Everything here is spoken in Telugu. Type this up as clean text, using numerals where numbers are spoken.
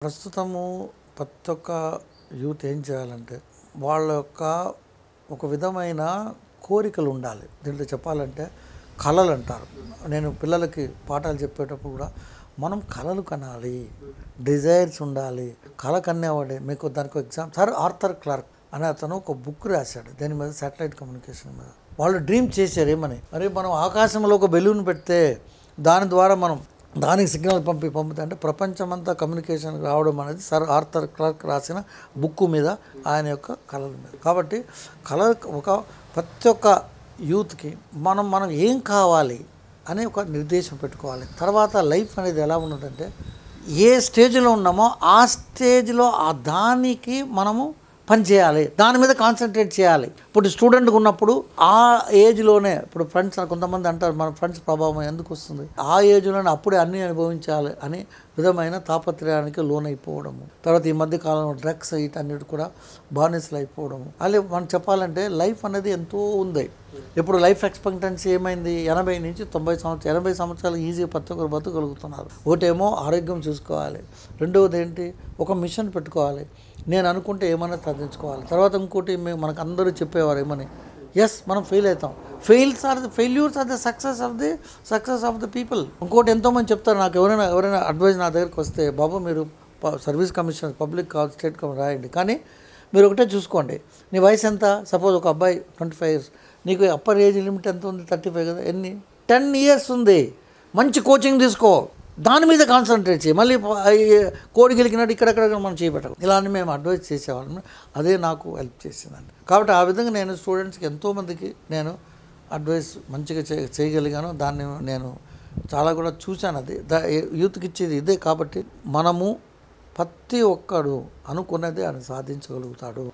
ప్రస్తుతము ప్రతి ఒక్క యూత్ ఏం చేయాలంటే వాళ్ళ యొక్క ఒక విధమైన కోరికలు ఉండాలి. దీంట్లో చెప్పాలంటే కళలు అంటారు. నేను పిల్లలకి పాఠాలు చెప్పేటప్పుడు కూడా మనం కళలు కనాలి, డిజైర్స్ ఉండాలి. కళ కనేవాడే మీకు దానికి ఎగ్జామ్ సర్ ఆర్థర్ క్లార్క్ అనే అతను ఒక బుక్ రాశాడు దేని మీద, శాటిలైట్ కమ్యూనికేషన్ మీద. వాళ్ళు డ్రీమ్ చేశారు ఏమని, మరి మనం ఆకాశంలో ఒక బెలూన్ పెడితే దాని ద్వారా మనం దానికి సిగ్నల్ పంపితే అంటే ప్రపంచమంతా కమ్యూనికేషన్ రావడం అనేది సర్ ఆర్థర్ క్లార్క్ రాసిన బుక్ మీద, ఆయన యొక్క కళల మీద. కాబట్టి కళ ఒక ప్రతి ఒక్క యూత్కి మనం ఏం కావాలి అనే ఒక నిర్దేశం పెట్టుకోవాలి. తర్వాత లైఫ్ అనేది ఎలా ఉన్నదంటే ఏ స్టేజ్లో ఉన్నామో ఆ స్టేజ్లో ఆ దానికి మనము పని చేయాలి, దాని మీద కాన్సన్ట్రేట్ చేయాలి. ఇప్పుడు స్టూడెంట్గా ఉన్నప్పుడు ఆ ఏజ్లోనే, ఇప్పుడు ఫ్రెండ్స్ కొంతమంది అంటారు మన ఫ్రెండ్స్ ప్రభావం ఎందుకు వస్తుంది, ఆ ఏజ్లోనే అప్పుడే అన్నీ అనుభవించాలి అని విధమైన తాపత్రయానికి లోనైపోవడము. తర్వాత ఈ మధ్య కాలంలో డ్రగ్స్ వీటన్నిటి కూడా బానిసలు అయిపోవడము. అలాగే మనం చెప్పాలంటే లైఫ్ అనేది ఎంతో ఉంది. ఇప్పుడు లైఫ్ ఎక్స్పెక్టెన్సీ ఏమైంది, 80 నుంచి 90 సంవత్సరాలు, 80 సంవత్సరాలు ఈజీగా ప్రతి ఒక్కరు బతకగలుగుతున్నారు. ఒకటేమో ఆరోగ్యం చూసుకోవాలి, రెండవది ఏంటి ఒక మిషన్ పెట్టుకోవాలి, నేను అనుకుంటే ఏమైనా సాధించుకోవాలి. తర్వాత ఇంకోటి మనకు అందరూ చెప్పేవారు ఏమని, ఎస్ మనం ఫెయిల్ అవుతాం, failures are the success of the people. ఇంకోటి ఎంతోమంది చెప్తారు, నాకు ఎవరైనా అడ్వైజ్ నా దగ్గరికి వస్తే, బాబు మీరు సర్వీస్ కమిషన్ పబ్లిక్ కాదు స్టేట్ కమిషన్ రాయండి, కానీ మీరు ఒకటే చూసుకోండి, నీ వయసు ఎంత, సపోజ్ ఒక అబ్బాయి 25 years, నీకు అప్పర్ ఏజ్ లిమిట్ ఎంత ఉంది, 35 కదా, ఎన్ని 10 years ఉంది, మంచి కోచింగ్ తీసుకో, దాని మీద కాన్సన్ట్రేట్ చేయి, మళ్ళీ కోడి గెలికినట్టు ఇక్కడెక్కడ మనం చేపెట్టం. ఇలాంటి మేము అడ్వైజ్ చేసేవాళ్ళం, అదే నాకు హెల్ప్ చేసిందండి. కాబట్టి ఆ విధంగా నేను స్టూడెంట్స్కి ఎంతోమందికి నేను అడ్వైస్ మంచిగా చేయగలిగాను. దాన్ని నేను చాలా కూడా చూశాను. అది యూత్కి ఇచ్చేది ఇదే. కాబట్టి మనము ప్రతి ఒక్కడు అనుకున్నదే ఆయన సాధించగలుగుతాడు.